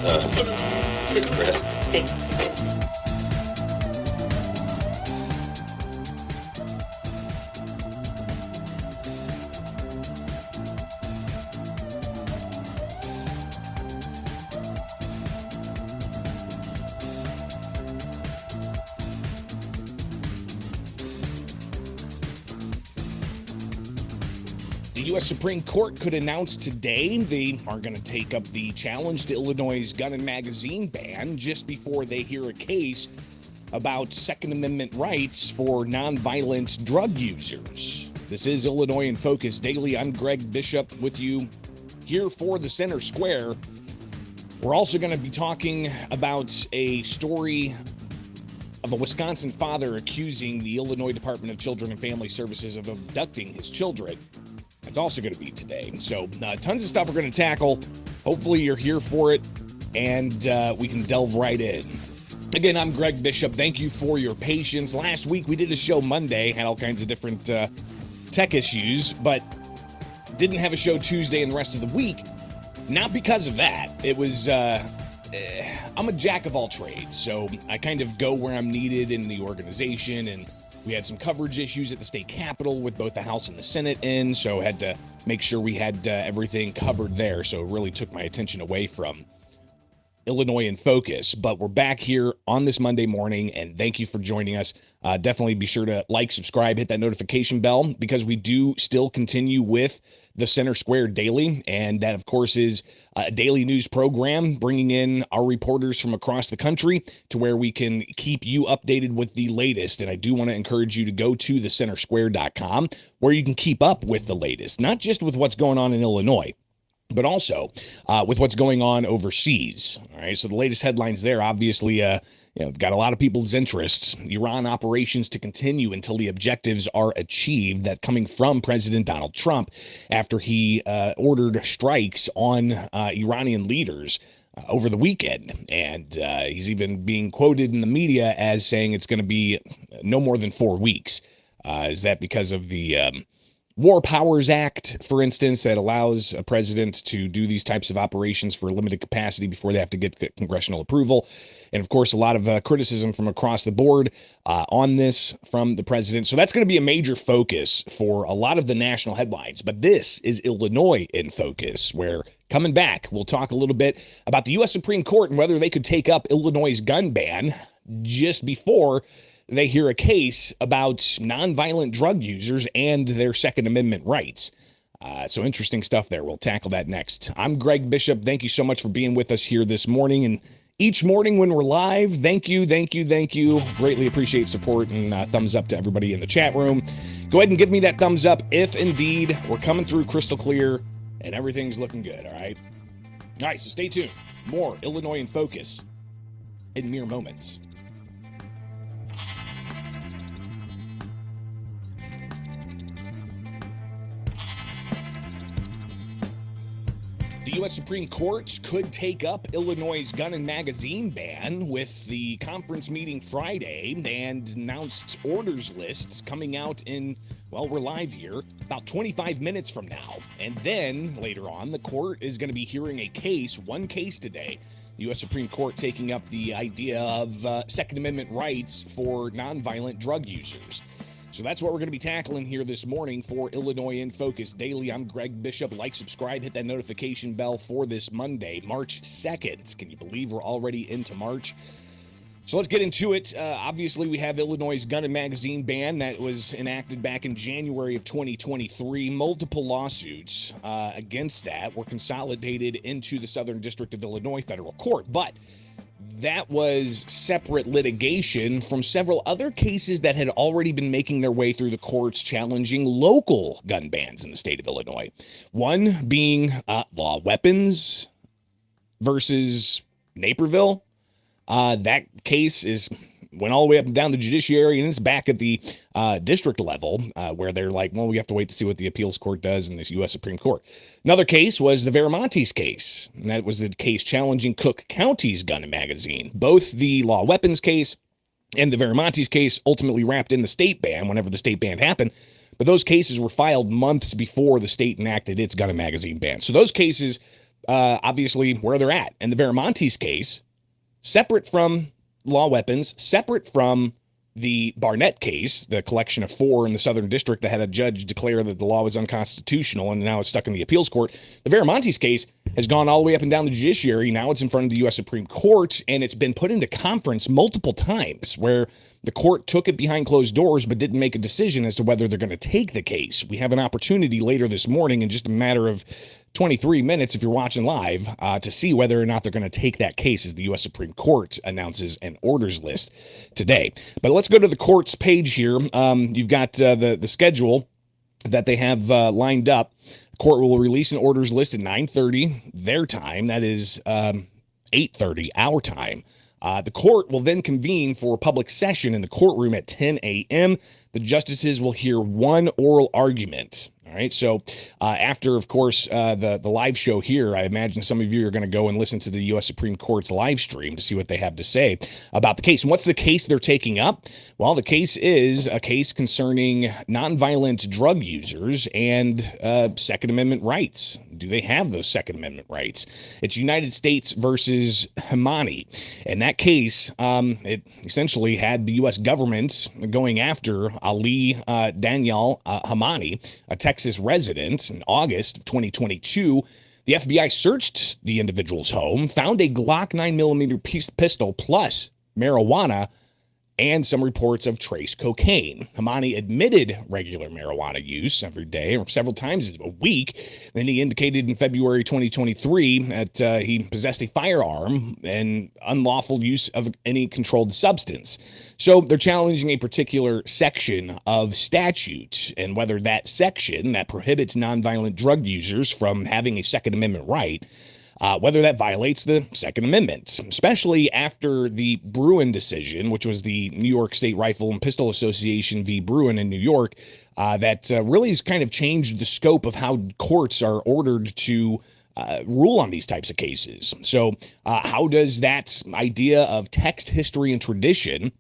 Interesting. The U.S. Supreme Court could announce today they are going to take up the challenge to Illinois' gun and magazine ban just before they hear a case about Second Amendment rights for nonviolent drug users. This is Illinois in Focus Daily. I'm Greg Bishop with you here for the Center Square. We're also going to be talking about a story of a Wisconsin father accusing the Illinois Department of Children and Family Services of abducting his children. That's also going to be today. So tons of stuff we're going to tackle. Hopefully you're here for it, and we can delve right in. Again, I'm Greg Bishop. Thank you for your patience. Last week we did a show Monday, had all kinds of different tech issues, but didn't have a show Tuesday and the rest of the week. Not because of that. It was, I'm a jack of all trades, so I kind of go where I'm needed in the organization, and we had some coverage issues at the state capitol with both the House and the Senate in, so had to make sure we had everything covered there. So it really took my attention away from Illinois in Focus. But we're back here on this Monday morning, and thank you for joining us. Definitely be sure to like, subscribe, hit that notification bell, because we do still continue with the Center Square Daily, and that, of course, is a daily news program bringing in our reporters from across the country to where we can keep you updated with the latest. And I do want to encourage you to go to thecentersquare.com, where you can keep up with the latest, not just with what's going on in Illinois, but also with what's going on overseas. All right, so the latest headlines there, obviously, we've got a lot of people's interests. Iran operations to continue until the objectives are achieved. That coming from President Donald Trump after he ordered strikes on Iranian leaders over the weekend. And he's even being quoted in the media as saying it's going to be no more than 4 weeks. Is that because of the War Powers Act, for instance, that allows a president to do these types of operations for a limited capacity before they have to get congressional approval? And of course, a lot of criticism from across the board on this from the president. So that's going to be a major focus for a lot of the national headlines. But this is Illinois in Focus, where coming back, we'll talk a little bit about the U.S. Supreme Court and whether they could take up Illinois' gun ban just before they hear a case about nonviolent drug users and their Second Amendment rights. So interesting stuff there. We'll tackle that next. I'm Greg Bishop. Thank you so much for being with us here this morning. And each morning when we're live, thank you. Greatly appreciate support, and thumbs up to everybody in the chat room. Go ahead and give me that thumbs up if indeed we're coming through crystal clear and everything's looking good, all right? All right, so stay tuned. More Illinois in Focus in mere moments. The U.S. Supreme Court could take up Illinois' gun and magazine ban with the conference meeting Friday and announced orders lists coming out in, well, we're live here, about 25 minutes from now. And then later on, the court is going to be hearing one case today. The U.S. Supreme Court taking up the idea of Second Amendment rights for nonviolent drug users. So that's what we're going to be tackling here this morning for Illinois in Focus Daily. I'm Greg Bishop. Like, subscribe, hit that notification bell for this Monday, March 2nd. Can you believe we're already into March? So let's get into it. Obviously, we have Illinois' gun and magazine ban that was enacted back in January of 2023. Multiple lawsuits against that were consolidated into the Southern District of Illinois Federal Court. But that was separate litigation from several other cases that had already been making their way through the courts challenging local gun bans in the state of Illinois. One being law weapons versus Naperville. That case went all the way up and down the judiciary, and it's back at the district level where they're like, well, we have to wait to see what the appeals court does in this U.S. Supreme Court. Another case was the Veramontes case, and that was the case challenging Cook County's gun and magazine. Both the law weapons case and the Veramontes case ultimately wrapped in the state ban whenever the state ban happened, but those cases were filed months before the state enacted its gun and magazine ban. So those cases obviously where they're at. And the Viramontes case, separate from law weapons, separate from the Barnett case, the collection of 4 in the Southern District that had a judge declare that the law was unconstitutional and now it's stuck in the appeals court. The Viramontes case has gone all the way up and down the judiciary. Now it's in front of the U.S. Supreme Court, and it's been put into conference multiple times where the court took it behind closed doors but didn't make a decision as to whether they're going to take the case. We have an opportunity later this morning in just a matter of 23 minutes, if you're watching live, to see whether or not they're going to take that case as the U.S. Supreme Court announces an orders list today. But let's go to the court's page here. You've got the schedule that they have lined up. The court will release an orders list at 9:30 their time. That is 8:30 our time. The court will then convene for a public session in the courtroom at 10 a.m. The justices will hear one oral argument. All right. So after, of course, the live show here, I imagine some of you are going to go and listen to the U.S. Supreme Court's live stream to see what they have to say about the case. And what's the case they're taking up? Well, the case is a case concerning nonviolent drug users and Second Amendment rights. Do they have those Second Amendment rights? It's United States versus Hamani. In that case, it essentially had the U.S. government going after Ali Daniel Hamani, a Texas resident, in August of 2022. The FBI searched the individual's home, found a Glock 9mm pistol plus marijuana and some reports of trace cocaine. Hamani admitted regular marijuana use every day or several times a week. Then he indicated in February 2023 that he possessed a firearm and unlawful use of any controlled substance. So they're challenging a particular section of statute and whether that section that prohibits nonviolent drug users from having a Second Amendment right, whether that violates the Second Amendment, especially after the Bruin decision, which was the New York State Rifle and Pistol Association v. Bruin in New York, that really has kind of changed the scope of how courts are ordered to rule on these types of cases. So how does that idea of text, history, and tradition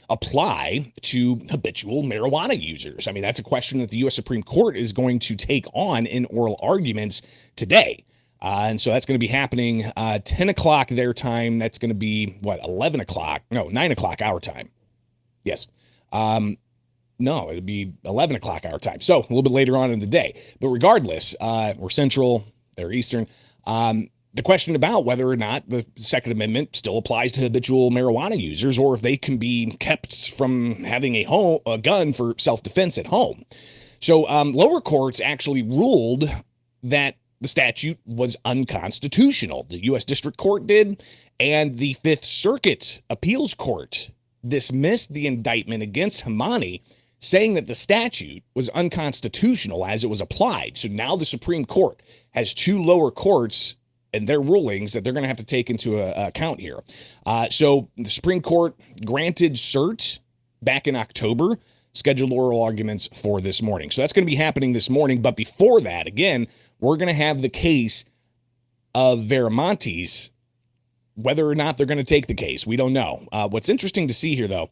apply to habitual marijuana users? I mean, that's a question that the U.S. Supreme Court is going to take on in oral arguments today. And so that's going to be happening 10 o'clock their time. That's going to be, 11 o'clock? No, 9 o'clock our time. Yes. No, it'll be 11 o'clock our time. So a little bit later on in the day. But regardless, we're Central, they're Eastern. The question about whether or not the Second Amendment still applies to habitual marijuana users or if they can be kept from having a gun for self-defense at home. So lower courts actually ruled that the statute was unconstitutional. The U.S. District Court did, and the Fifth Circuit Appeals Court dismissed the indictment against Hamani, saying that the statute was unconstitutional as it was applied. So now the Supreme Court has 2 lower courts and their rulings that they're going to have to take into account here. So the Supreme Court granted cert back in October, scheduled oral arguments for this morning. So that's going to be happening this morning. But before that, again, we're going to have the case of Viramontes. Whether or not they're going to take the case, we don't know. What's interesting to see here, though,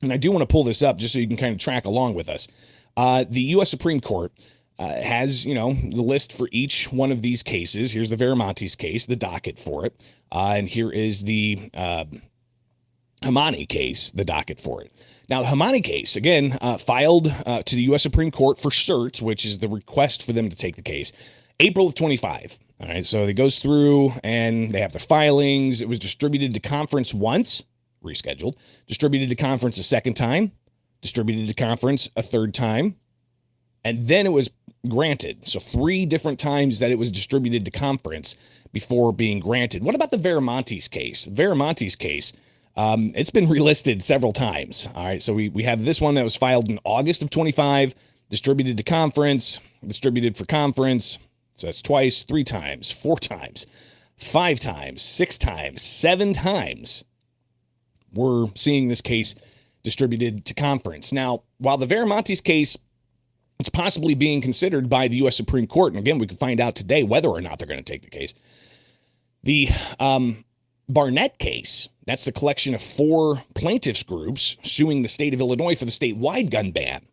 and I do want to pull this up just so you can kind of track along with us. The U.S. Supreme Court has, the list for each one of these cases. Here's the Viramontes case, the docket for it. And here is the Hamani case, the docket for it. Now, the Hamani case, again, filed to the U.S. Supreme Court for cert, which is the request for them to take the case, April of 25. All right, so it goes through and they have their filings. It was distributed to conference once, rescheduled, distributed to conference a second time, distributed to conference a third time, and then it was granted. So 3 different times that it was distributed to conference before being granted. What about the Viramontes case? The Viramontes case, it's been relisted several times. All right, so we have this one that was filed in August of 25, distributed to conference, distributed for conference. So that's twice, 3 times, 4 times, 5 times, 6 times, 7 times. We're seeing this case distributed to conference. Now, while the Viramontes case, it's possibly being considered by the U.S. Supreme Court, and again, we can find out today whether or not they're going to take the case. The Barnett case, that's the collection of 4 plaintiffs groups suing the state of Illinois for the statewide gun ban.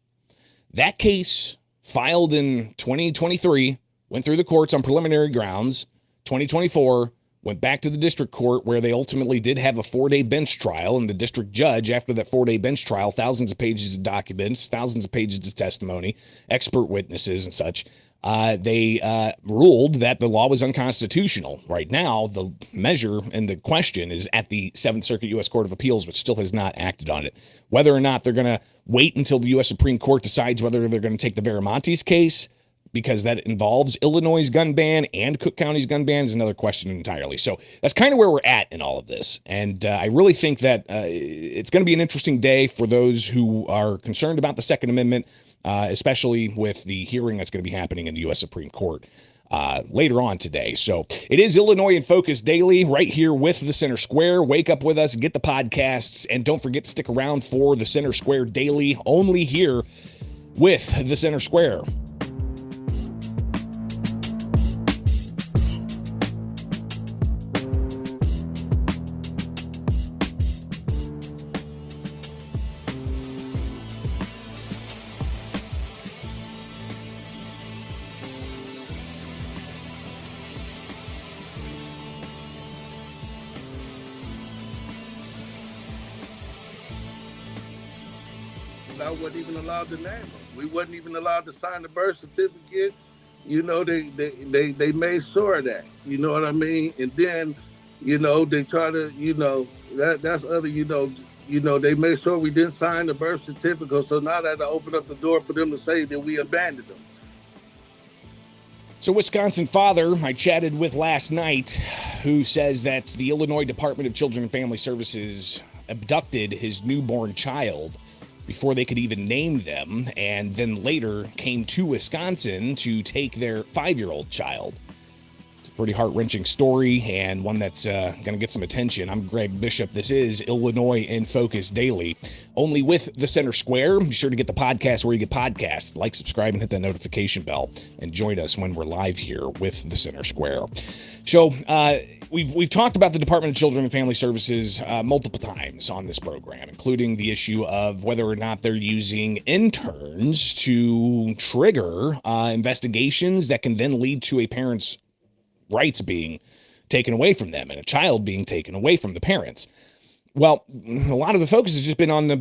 That case, filed in 2023, went through the courts on preliminary grounds. 2024, went back to the district court where they ultimately did have a 4-day bench trial. And the district judge, after that 4-day bench trial, thousands of pages of documents, thousands of pages of testimony, expert witnesses and such, they ruled that the law was unconstitutional. Right now, the measure and the question is at the 7th Circuit U.S. Court of Appeals, which still has not acted on it. Whether or not they're going to wait until the U.S. Supreme Court decides whether they're going to take the Viramontes case, because that involves Illinois' gun ban and Cook County's gun ban, is another question entirely. So that's kind of where we're at in all of this. And I really think that it's going to be an interesting day for those who are concerned about the Second Amendment, especially with the hearing that's going to be happening in the U.S. Supreme Court later on today. So it is Illinois in Focus Daily right here with the Center Square. Wake up with us, get the podcasts, and don't forget to stick around for the Center Square Daily only here with the Center Square. I wasn't even allowed to name them. We wasn't even allowed to sign the birth certificate. You know, they made sure of that. You know what I mean? And then, you know, they try to, you know, that's other, you know, they made sure we didn't sign the birth certificate. So now that I open up the door for them to say that we abandoned them. So Wisconsin father I chatted with last night who says that the Illinois Department of Children and Family Services abducted his newborn child before they could even name them, and then later came to Wisconsin to take their 5-year-old child. It's a pretty heart-wrenching story and one that's going to get some attention. I'm Greg Bishop. This is Illinois in Focus Daily, only with the Center Square. Be sure to get the podcast where you get podcasts. Like, subscribe, and hit that notification bell, and join us when we're live here with the Center Square. So we've talked about the Department of Children and Family Services multiple times on this program, including the issue of whether or not they're using interns to trigger investigations that can then lead to a parent's rights being taken away from them and a child being taken away from the parents. Well, a lot of the focus has just been on the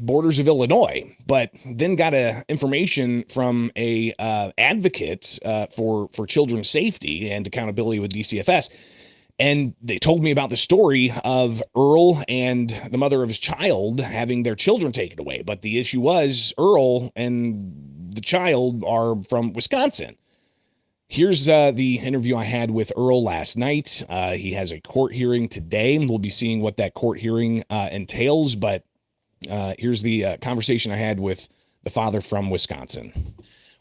borders of Illinois, but then got information from a advocate for children's safety and accountability with DCFS. And they told me about the story of Earl and the mother of his child having their children taken away. But the issue was Earl and the child are from Wisconsin. Here's the interview I had with Earl last night. He has a court hearing today. We'll be seeing what that court hearing entails. But here's the conversation I had with the father from Wisconsin.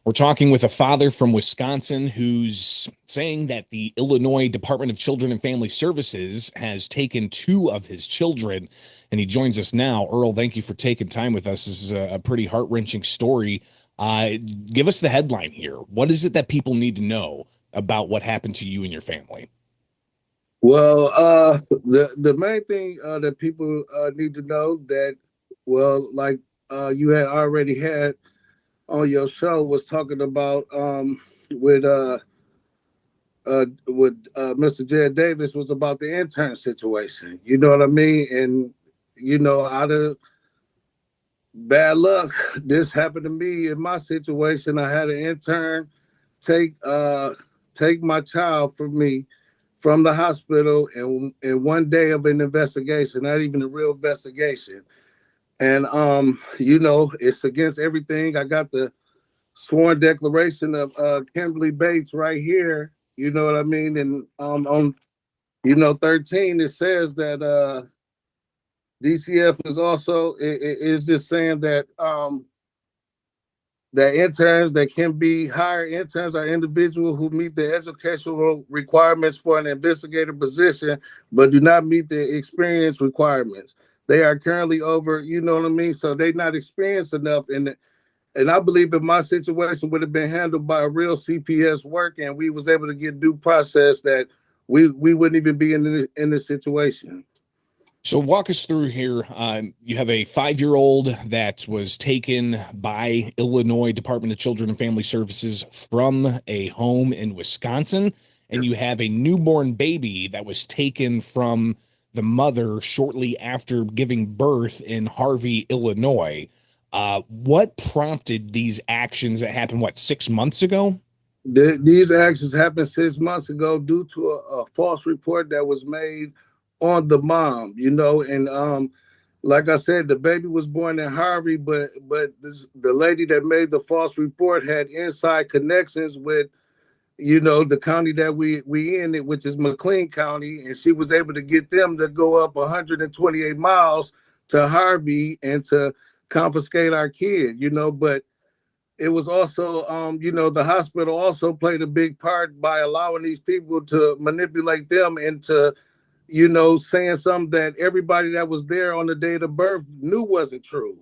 We're talking with a father from Wisconsin who's saying that the Illinois Department of Children and Family Services has taken 2 of his children, and he joins us now. Earl, thank you for taking time with us. This is a pretty heart-wrenching story. Give us the headline here. What is it that people need to know about what happened to you and your family? Well, the main thing that people need to know that, well, like you had already had on your show was talking about with Mr. Jed Davis was about the intern situation. You know what I mean? And, you know, out of bad luck, this happened to me in my situation. I had an intern take my child from me from the hospital in one day of an investigation, not even a real investigation. And, you know, it's against everything. I got the sworn declaration of Kimberly Bates right here. You know what I mean? And on, you know, 13, it says that DCF is also, is just saying that that interns that can be hired interns are individuals who meet the educational requirements for an investigator position, but do not meet the experience requirements. They are currently over, you know what I mean? So they're not experienced enough. And I believe if my situation would have been handled by a real CPS work and we was able to get due process, that we wouldn't even be in this situation. So walk us through here. You have a 5-year-old that was taken by Illinois Department of Children and Family Services from a home in Wisconsin, and you have a newborn baby that was taken from the mother shortly after giving birth in Harvey, Illinois. What prompted these actions that happened, what, 6 months ago? These actions happened 6 months ago due to a false report that was made on the mom, and like I said, the baby was born in Harvey, but the lady that made the false report had inside connections with, the county that we in it, which is McLean County, and she was able to get them to go up 128 miles to Harvey and to confiscate our kid, but it was also, the hospital also played a big part by allowing these people to manipulate them into, saying something that everybody that was there on the day of birth knew wasn't true.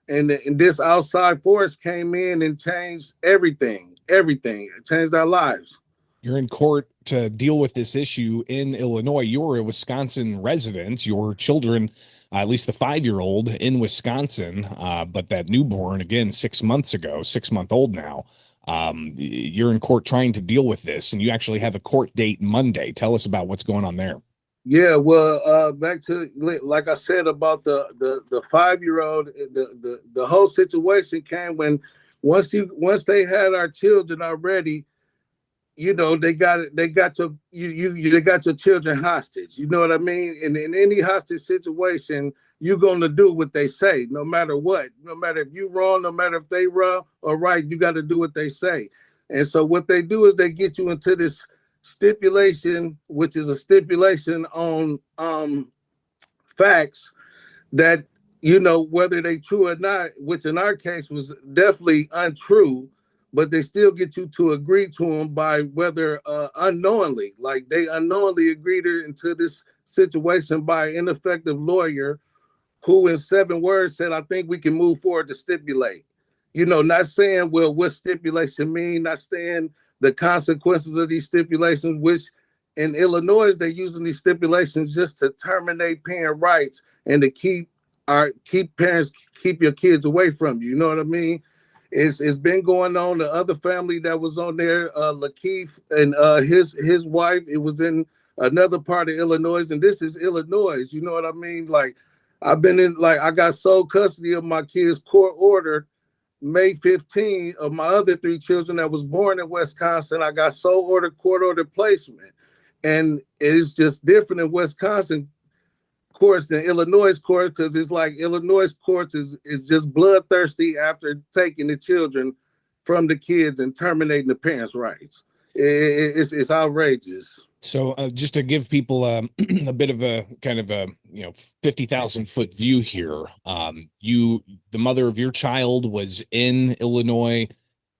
And this outside force came in and changed everything. It changed our lives. You're in court to deal with this issue in Illinois. You're a Wisconsin resident. Your children, at least the 5-year-old in Wisconsin, but that newborn, again, 6 months ago, 6-month-old now. You're in court trying to deal with this, and you actually have a court date Monday. Tell us about what's going on there. Yeah, well, back to, like I said about the 5-year-old, the whole situation came when once they had our children already, they got your children hostage. You know what I mean? And in any hostage situation, you're gonna do what they say, no matter what. No matter if you wrong, no matter if they wrong or right, you got to do what they say. And so what they do is they get you into this stipulation, which is a stipulation on facts that, whether they true or not, which in our case was definitely untrue, but they still get you to agree to them by whether unknowingly, like they unknowingly agreed into this situation by an ineffective lawyer who in 7 words said, I think we can move forward to stipulate. Not saying, well, what stipulation mean, not saying the consequences of these stipulations, which in Illinois, they're using these stipulations just to terminate parent rights and to keep your kids away from you. You know what I mean? It's been going on. The other family that was on there, Lakeith and his wife, it was in another part of Illinois, and this is Illinois. You know what I mean? Like I got sole custody of my kids, court ordered May 15 of my other 3 children that was born in Wisconsin. I got sole order, court order placement. And it's just different in Wisconsin courts than Illinois courts, because it's like Illinois courts is just bloodthirsty after taking the children from the kids and terminating the parents' rights. It's outrageous. So just to give people a bit of a kind of a 50,000 foot view here, the mother of your child was in Illinois,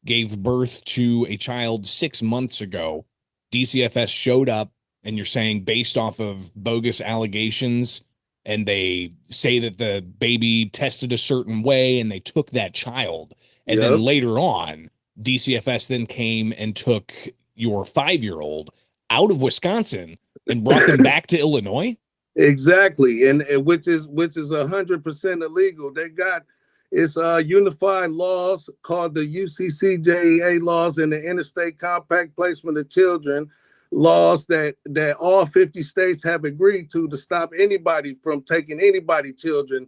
gave birth to a child 6 months ago. DCFS showed up, and you're saying based off of bogus allegations, and they say that the baby tested a certain way, and they took that child, and then later on, DCFS then came and took your 5-year-old out of Wisconsin and brought them back to Illinois. Exactly, and which is 100% illegal. They got unified laws called the UCCJEA laws and the Interstate Compact Placement of Children laws that all 50 states have agreed to stop anybody from taking anybody's children,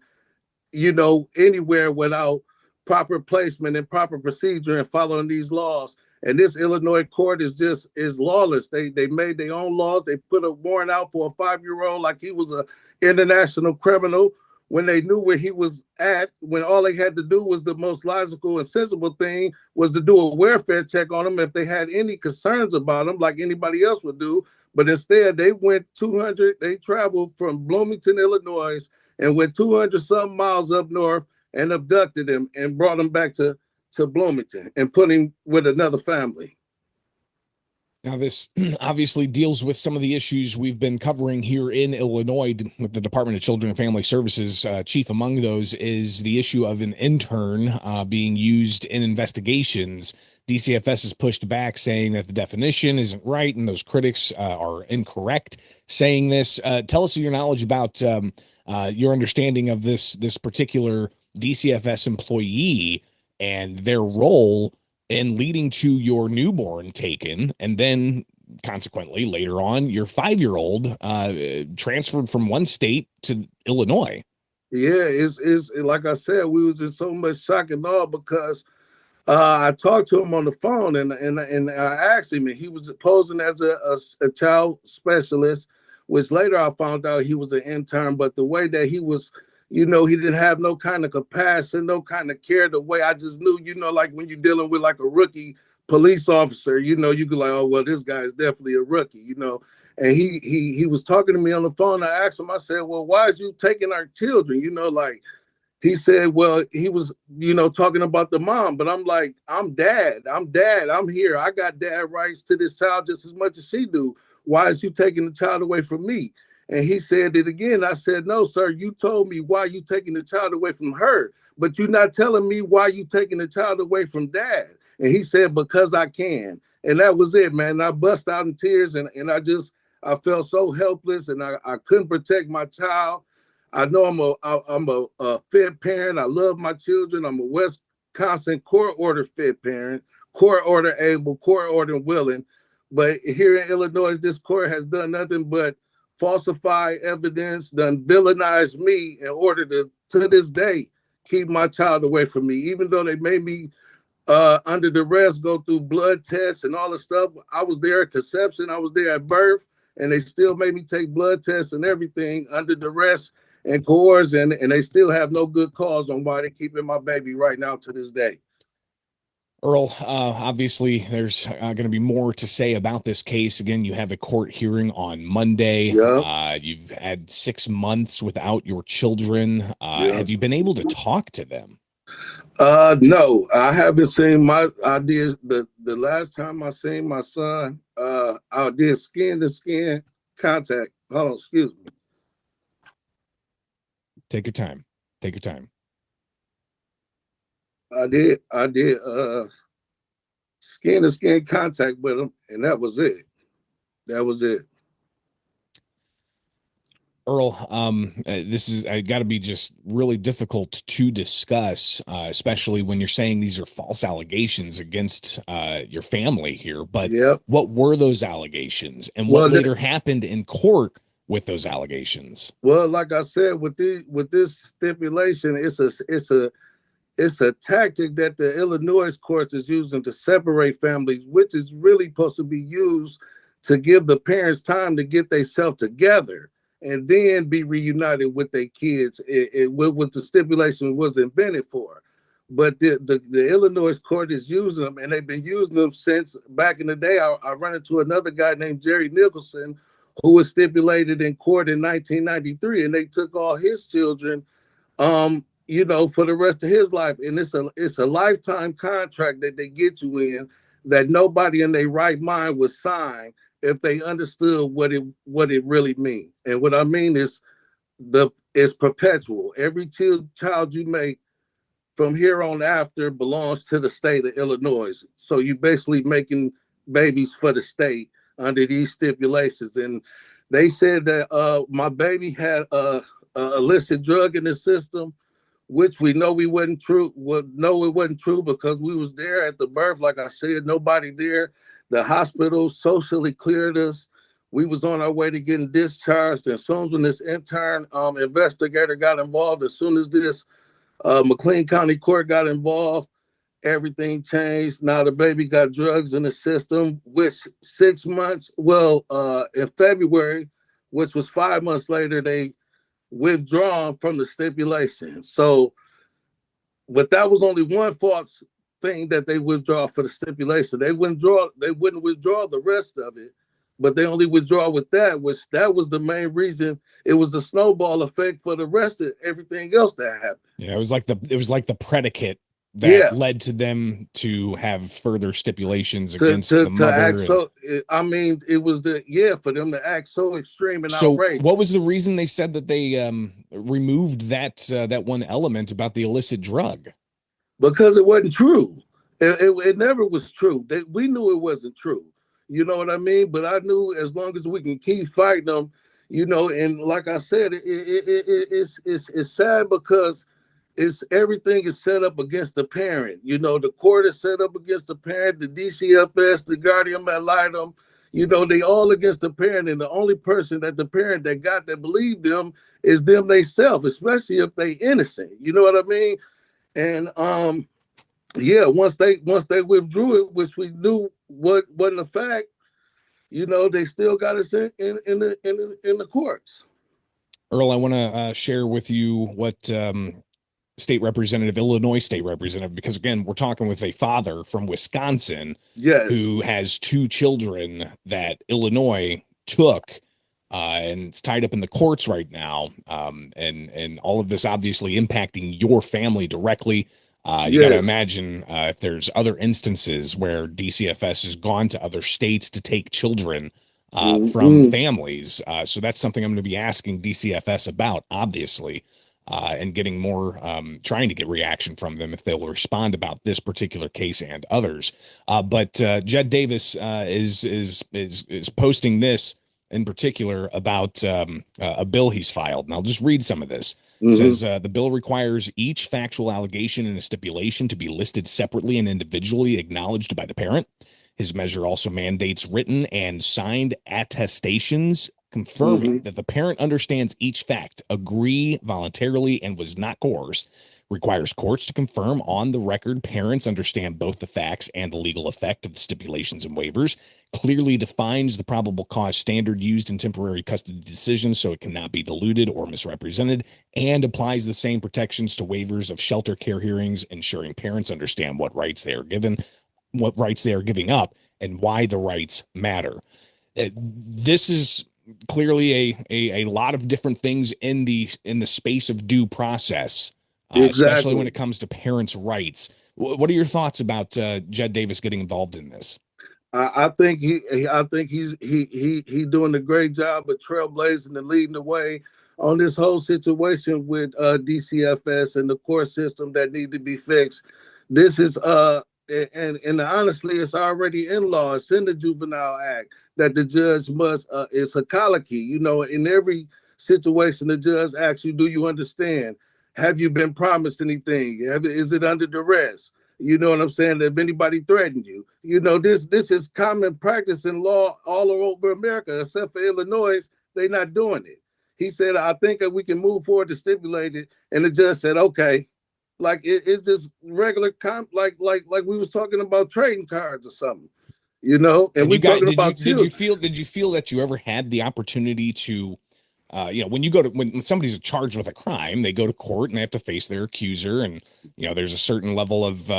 anywhere without proper placement and proper procedure and following these laws. And this Illinois court is lawless. They made their own laws. They put a warrant out for a 5-year-old like he was an international criminal when they knew where he was at, when all they had to do was the most logical and sensible thing was to do a welfare check on him if they had any concerns about him like anybody else would do. But instead, they traveled from Bloomington, Illinois, and went 200-something miles up north and abducted him and brought him back to Bloomington and put him with another family. Now, this obviously deals with some of the issues we've been covering here in Illinois with the Department of Children and Family Services. Chief among those is the issue of an intern being used in investigations. DCFS has pushed back, saying that the definition isn't right and those critics are incorrect saying this. Tell us your knowledge about your understanding of this particular DCFS employee and their role in leading to your newborn taken, and then consequently, later on, your 5-year-old transferred from one state to Illinois. Yeah, it's like I said, we was in so much shock and awe because I talked to him on the phone and I asked him, and he was posing as a child specialist, which later I found out he was an intern. But the way that he was, he didn't have no kind of compassion, no kind of care. The way I just knew, like when you're dealing with like a rookie police officer, you could like, oh well, this guy is definitely a rookie, And he was talking to me on the phone. I asked him, I said, well, why is you taking our children? Like he said, well, he was, talking about the mom, but I'm like, I'm dad. I'm here. I got dad rights to this child just as much as she do. Why is you taking the child away from me? And he said it again. I said, no, sir, you told me why you taking the child away from her, but you're not telling me why you taking the child away from dad. And he said, because I can. And that was it, man. And I bust out in tears and I felt so helpless and I couldn't protect my child. I know I'm a fit parent. I love my children. I'm a Wisconsin court order fit parent, court order able, court order willing. But here in Illinois, this court has done nothing but falsify evidence, done villainize me in order to this day, keep my child away from me. Even though they made me under duress go through blood tests and all the stuff. I was there at conception. I was there at birth. And they still made me take blood tests and everything under duress and coercion, and they still have no good cause on why they're keeping my baby right now to this day. Earl, obviously, there's going to be more to say about this case. Again, you have a court hearing on Monday. Yep. You've had 6 months without your children. Have you been able to talk to them? No, I haven't seen I did the last time I seen my son, I did skin to skin contact. Hold on, excuse me. Take your time. Take your time. I did skin to skin contact with him, and that was it. That was it. Earl, this is got to be just really difficult to discuss, especially when you're saying these are false allegations against your family here. But What were those allegations, and what later happened in court with those allegations? Well, like I said, with this stipulation, it's a tactic that the Illinois courts is using to separate families, which is really supposed to be used to give the parents time to get themselves together and then be reunited with their kids. What the stipulation was invented for. But the Illinois court is using them, and they've been using them since back in the day. I ran into another guy named Jerry Nicholson, who was stipulated in court in 1993, and they took all his children, for the rest of his life. And it's a lifetime contract that they get you in that nobody in their right mind would sign if they understood what it really means. And what I mean is it's perpetual. Every child you make from here on after belongs to the state of Illinois. So you're basically making babies for the state under these stipulations. And they said that my baby had a illicit drug in the system, which we know it wasn't true because we was there at the birth. Like I said, nobody there. The hospital socially cleared us. We was on our way to getting discharged. And as soon as when this intern investigator got involved, as soon as this McLean County Court got involved, everything changed. Now the baby got drugs in the system, which 6 months, in February, which was 5 months later, they withdrawn from the stipulation. So, but that was only one false thing that they withdraw for the stipulation. They wouldn't withdraw the rest of it, but they only withdraw with that, which that was the main reason. It was the snowball effect for the rest of everything else that happened. Yeah, it was like the predicate that led to them to have further stipulations against the mother. It was for them to act so extreme and outrageous. What was the reason they said that they removed that one element about the illicit drug? Because it wasn't true. It never was true. We knew it wasn't true. You know what I mean? But I knew as long as we can keep fighting them, and like I said, it's sad because everything is set up against the parent. The court is set up against the parent, the DCFS, the guardian ad litem, You know, they all against the parent, and the only person that the parent that got that believe them is them themselves, especially if they innocent. You know what I mean? And yeah, once they withdrew it, which we knew wasn't a fact, you know, they still got us in the courts. Earl, I want to share with you what Illinois state representative, because again, we're talking with a father from Wisconsin Yes. who has two children that Illinois took, and it's tied up in the courts right now. And all of this obviously impacting your family directly. You got to Yes. imagine if there's other instances where DCFS has gone to other states to take children from families. So that's something I'm going to be asking DCFS about, obviously, and getting more, trying to get reaction from them if they will respond about this particular case and others. But Jed Davis is posting this in particular about a bill he's filed, and I'll just read some of this. It says the bill requires each factual allegation and a stipulation to be listed separately and individually acknowledged by the parent. His measure also mandates written and signed attestations confirming that the parent understands each fact, agree voluntarily, and was not coerced. Requires courts to confirm on the record parents understand both the facts and the legal effect of the stipulations and waivers. Clearly defines the probable cause standard used in temporary custody decisions so it cannot be diluted or misrepresented, and applies the same protections to waivers of shelter care hearings, ensuring parents understand what rights they are given, what rights they are giving up, and why the rights matter. This is clearly a lot of different things in the space of due process, especially when it comes to parents' rights. What are your thoughts about Jed Davis getting involved in this? I think he's doing a great job of trailblazing and leading the way on this whole situation with DCFS and the court system that need to be fixed. This is and honestly, it's already in law. It's in the Juvenile Act that the judge must. It's a colloquy. You know, in every situation, the judge asks you, "Do you understand? Have you been promised anything? Is it under duress? You know what I'm saying? Have anybody threatened you? You know, this is common practice in law all over America, except for Illinois. They're not doing it." He said, "I think that we can move forward to stipulate it," and the judge said, "Okay." Like it's just regular like we was talking about trading cards or something, you know. And we talking about did you feel that you ever had the opportunity to, you know, when somebody's charged with a crime, they go to court and they have to face their accuser, and you know there's a certain level of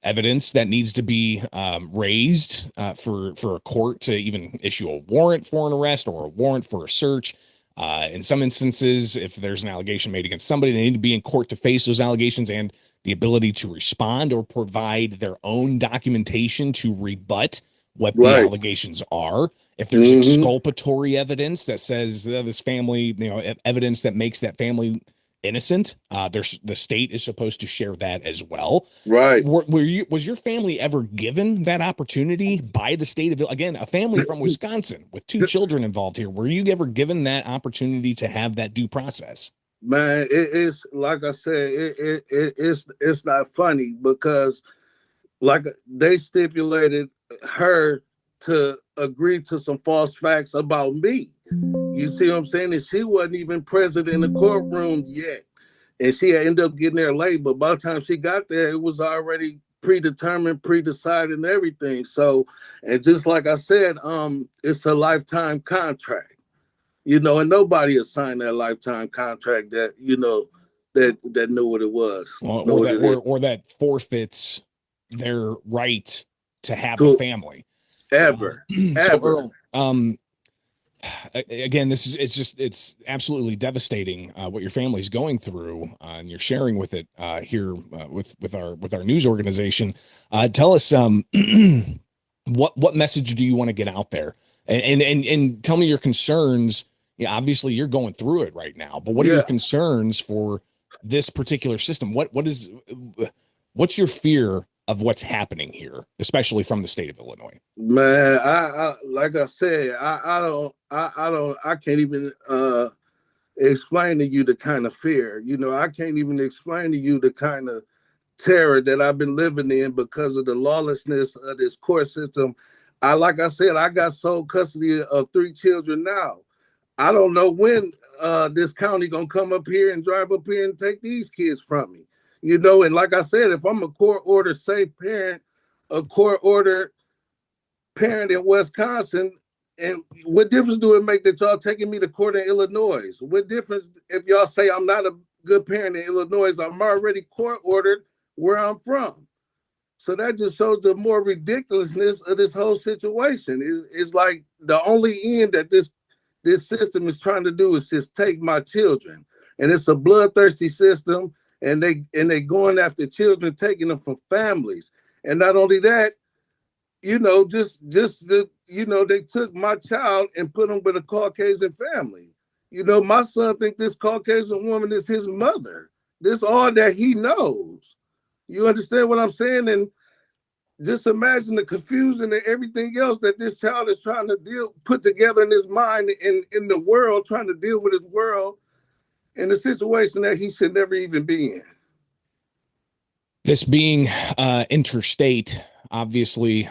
evidence that needs to be raised for a court to even issue a warrant for an arrest or a warrant for a search. In some instances, if there's an allegation made against somebody, they need to be in court to face those allegations and the ability to respond or provide their own documentation to rebut what the allegations are. If there's exculpatory evidence that says this family, you know, evidence that makes that family innocent, the state is supposed to share that as well. Right. Was your family ever given that opportunity by the state of, again, a family from Wisconsin with two children involved here? Were you ever given that opportunity to have that due process? Man, it's like I said, it's not funny because like they stipulated her to agree to some false facts about me. You see what I'm saying? And she wasn't even present in the courtroom yet. And she ended up getting there late, but by the time she got there, it was already predetermined, pre-decided and everything. So, and just like I said, it's a lifetime contract. You know, and nobody has signed that lifetime contract that, you know, that knew what it was. Or that forfeits their right to have a family. Ever. So Earl, again, it's absolutely devastating what your family's going through, and you're sharing with it here with our news organization. Tell us what message do you want to get out there, and tell me your concerns. Yeah, obviously you're going through it right now, but what are your concerns for this particular system? What's your fear of what's happening here, especially from the state of Illinois? Man, I like I said, I can't even explain to you the kind of fear. You know, I can't even explain to you the kind of terror that I've been living in because of the lawlessness of this court system. like I said, I got sole custody of 3 children now. I don't know when this county gonna come up here and drive up here and take these kids from me. And like I said, if I'm a court order safe parent, a court order parent in Wisconsin, and what difference do it make that y'all taking me to court in Illinois? What difference if y'all say I'm not a good parent in Illinois? I'm already court ordered where I'm from. So that just shows the more ridiculousness of this whole situation. It's like the only end that this system is trying to do is just take my children, and it's a bloodthirsty system. And they going after children, taking them from families, and not only that, they took my child and put him with a Caucasian family. My son think this Caucasian woman is his mother. This all that he knows. You understand what I'm saying? And just imagine the confusion and everything else that this child is trying to put together in his mind in the world, trying to deal with his world in a situation that he should never even be in. This being interstate obviously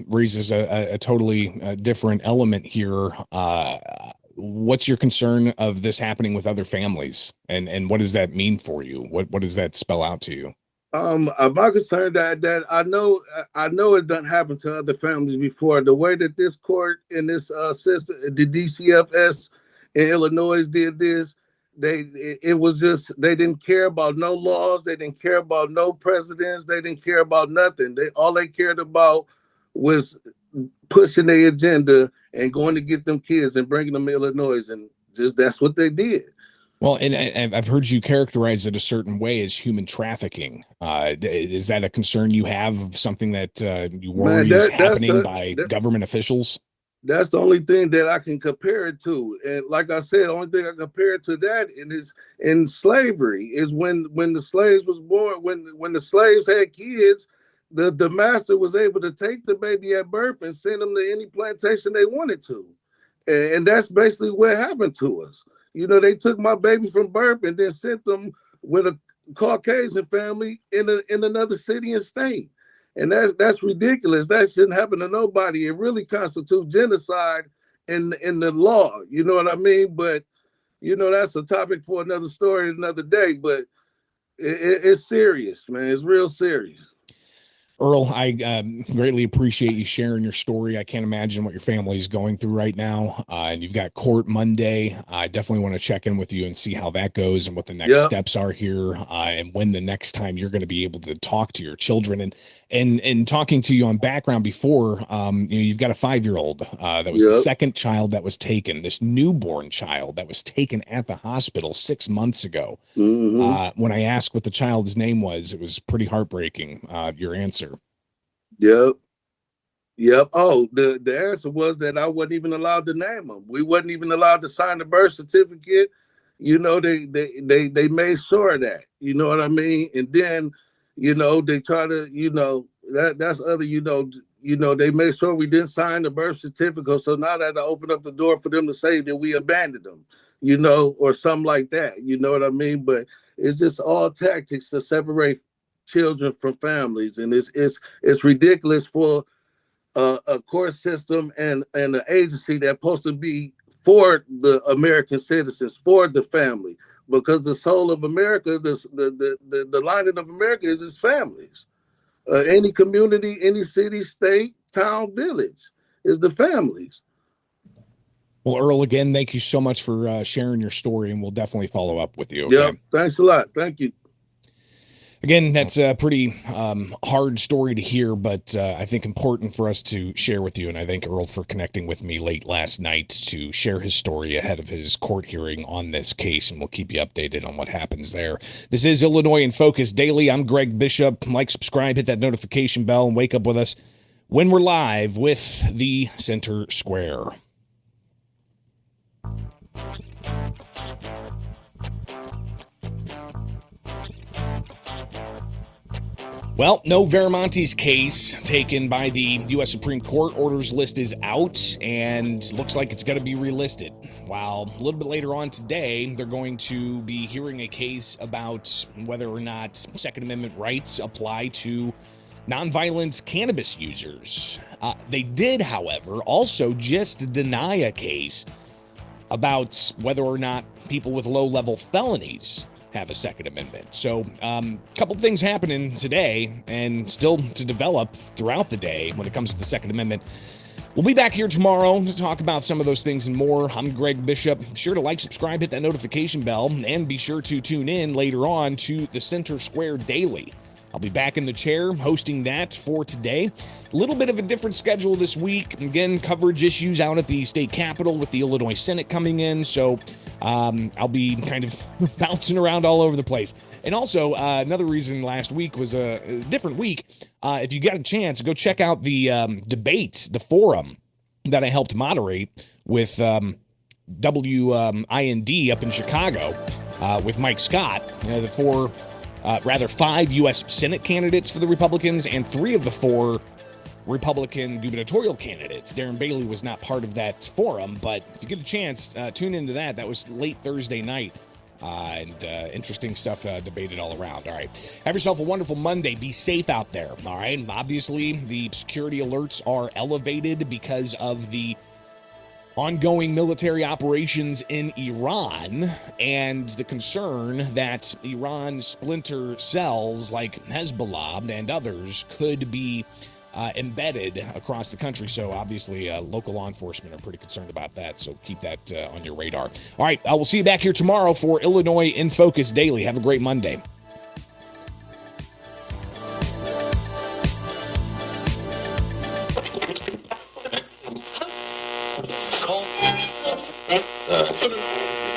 raises a totally different element here. What's your concern of this happening with other families, and what does that mean for you? What does that spell out to you? My concern that I know it doesn't happen to other families before. The way that this court and this system, the DCFS in Illinois did this, it was just, they didn't care about no laws, they didn't care about no presidents, they didn't care about nothing. All they cared about was pushing their agenda and going to get them kids and bringing them to Illinois, and just that's what they did. Well, and I've heard you characterize it a certain way as human trafficking. Is that a concern you have, of something that you worry is happening by government officials? That's the only thing that I can compare it to. And like I said, the only thing I compare it to that in slavery is when the slaves was born, when the slaves had kids, the master was able to take the baby at birth and send them to any plantation they wanted to. And that's basically what happened to us. They took my baby from birth and then sent them with a Caucasian family in another city and state. And that's ridiculous. That shouldn't happen to nobody. It really constitutes genocide in the law. You know what I mean? But, that's a topic for another story another day. But it's serious, man. It's real serious. Earl, I greatly appreciate you sharing your story. I can't imagine what your family is going through right now. And you've got court Monday. I definitely want to check in with you and see how that goes and what the next steps are here, and when the next time you're going to be able to talk to your children. And talking to you on background before, you've got a 5-year-old that was the second child that was taken, this newborn child that was taken at the hospital 6 months ago. Mm-hmm. When I asked what the child's name was, it was pretty heartbreaking, your answer. Yep. Oh, the answer was that I wasn't even allowed to name them. We wasn't even allowed to sign the birth certificate. They made sure of that. You know what I mean? And then, they try to, that's other, they made sure we didn't sign the birth certificate. So now that I open up the door for them to say that we abandoned them, or something like that. You know what I mean? But it's just all tactics to separate children from families, and it's ridiculous for a court system and an agency that's supposed to be for the American citizens, for the family, because the soul of America, the lining of America is its families. Any community, any city, state, town, village is the families. Well, Earl, again, thank you so much for sharing your story, and we'll definitely follow up with you. Okay? Yeah, thanks a lot. Thank you. Again, that's a pretty hard story to hear, but I think important for us to share with you. And I thank Earl for connecting with me late last night to share his story ahead of his court hearing on this case. And we'll keep you updated on what happens there. This is Illinois in Focus Daily. I'm Greg Bishop. Like, subscribe, hit that notification bell, and wake up with us when we're live with the Center Square. Well, no Veramonte's case taken by the U.S. Supreme Court. Orders list is out and looks like it's going to be relisted. While a little bit later on today, they're going to be hearing a case about whether or not Second Amendment rights apply to nonviolent cannabis users. They did, however, also just deny a case about whether or not people with low-level felonies have a Second Amendment. So a couple things happening today and still to develop throughout the day when it comes to the Second Amendment. We'll be back here tomorrow to talk about some of those things and more. I'm Greg Bishop. Be sure to like, subscribe, hit that notification bell, and be sure to tune in later on to the Center Square Daily. I'll be back in the chair hosting that for today. A little bit of a different schedule this week. Again, coverage issues out at the state capitol with the Illinois Senate coming in. So I'll be kind of bouncing around all over the place. And also, another reason last week was a different week. If you get a chance, go check out the debate, the forum that I helped moderate with WIND up in Chicago with Mike Scott, the 5 U.S. Senate candidates for the Republicans and 3 of the 4 Republican gubernatorial candidates. Darren Bailey was not part of that forum, but if you get a chance, tune into that. That was late Thursday night, and interesting stuff debated all around. All right. Have yourself a wonderful Monday. Be safe out there. All right. Obviously, the security alerts are elevated because of the ongoing military operations in Iran and the concern that Iran's splinter cells like Hezbollah and others could be embedded across the country. So obviously local law enforcement are pretty concerned about that. So keep that on your radar. All right. I will see you back here tomorrow for Illinois in Focus Daily. Have a great Monday.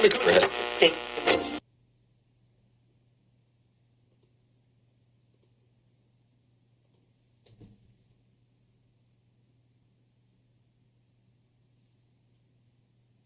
Regret.